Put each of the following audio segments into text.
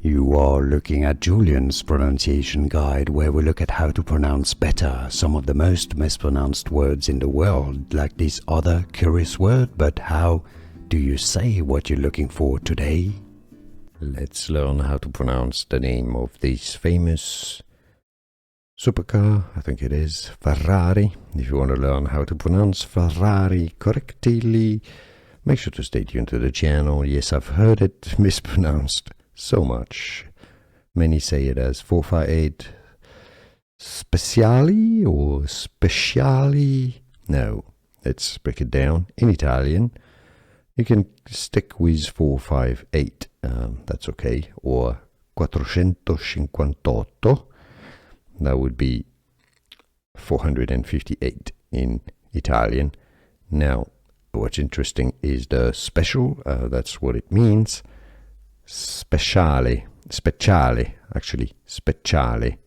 You are looking at Julian's pronunciation guide, where we look at how to pronounce better some of the most mispronounced words in the world, like this other curious word. But how do you say what you're looking for today? Let's learn how to pronounce the name of this famous supercar, I think it is, Ferrari. If you want to learn how to pronounce Ferrari correctly, make sure to stay tuned to the channel. Yes, I've heard it mispronounced so much. Many say it as 458 Speciale or Speciale. No, let's break it down in Italian. You can stick with 458, that's okay, or 458. That would be 458 in Italian. Now, what's interesting is the special, that's what it means. Speciale, actually, speciale.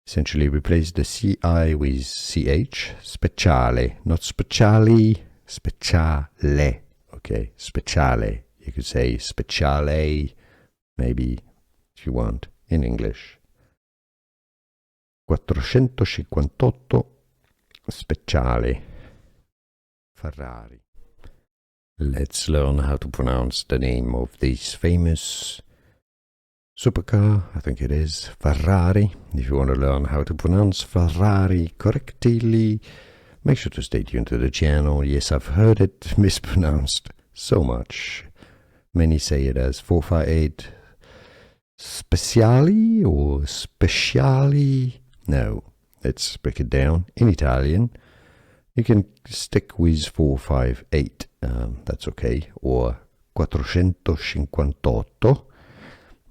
Essentially replace the CI with CH. Speciale, not speciali, speciale. Okay, speciale. You could say speciale, maybe, if you want, in English. 458 Speciale Ferrari. Let's learn how to pronounce the name of this famous supercar, I think it is, Ferrari. If you want to learn how to pronounce Ferrari correctly, make sure to stay tuned to the channel. Yes, I've heard it mispronounced so much. Many say it as 458 Speciale or Speciale. No, let's break it down in Italian. You can stick with 458, that's okay, or 458.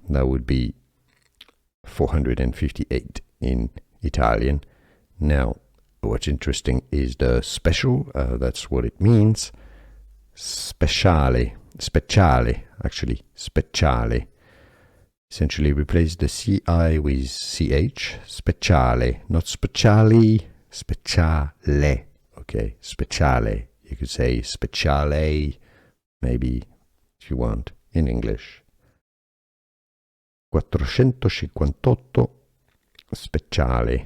That would be 458 in Italian. Now, what's interesting is the special, that's what it means. Speciale, actually, speciale. Essentially replace the CI with CH. Speciale, not speciali, speciale. Okay, speciale. You could say speciale, maybe, if you want, in English. 458 Speciale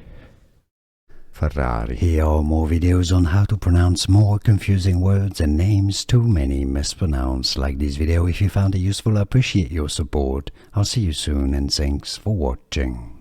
Ferrari. Here are more videos on how to pronounce more confusing words and names too many mispronounced. Like this video if you found it useful. I appreciate your support. I'll see you soon and thanks for watching.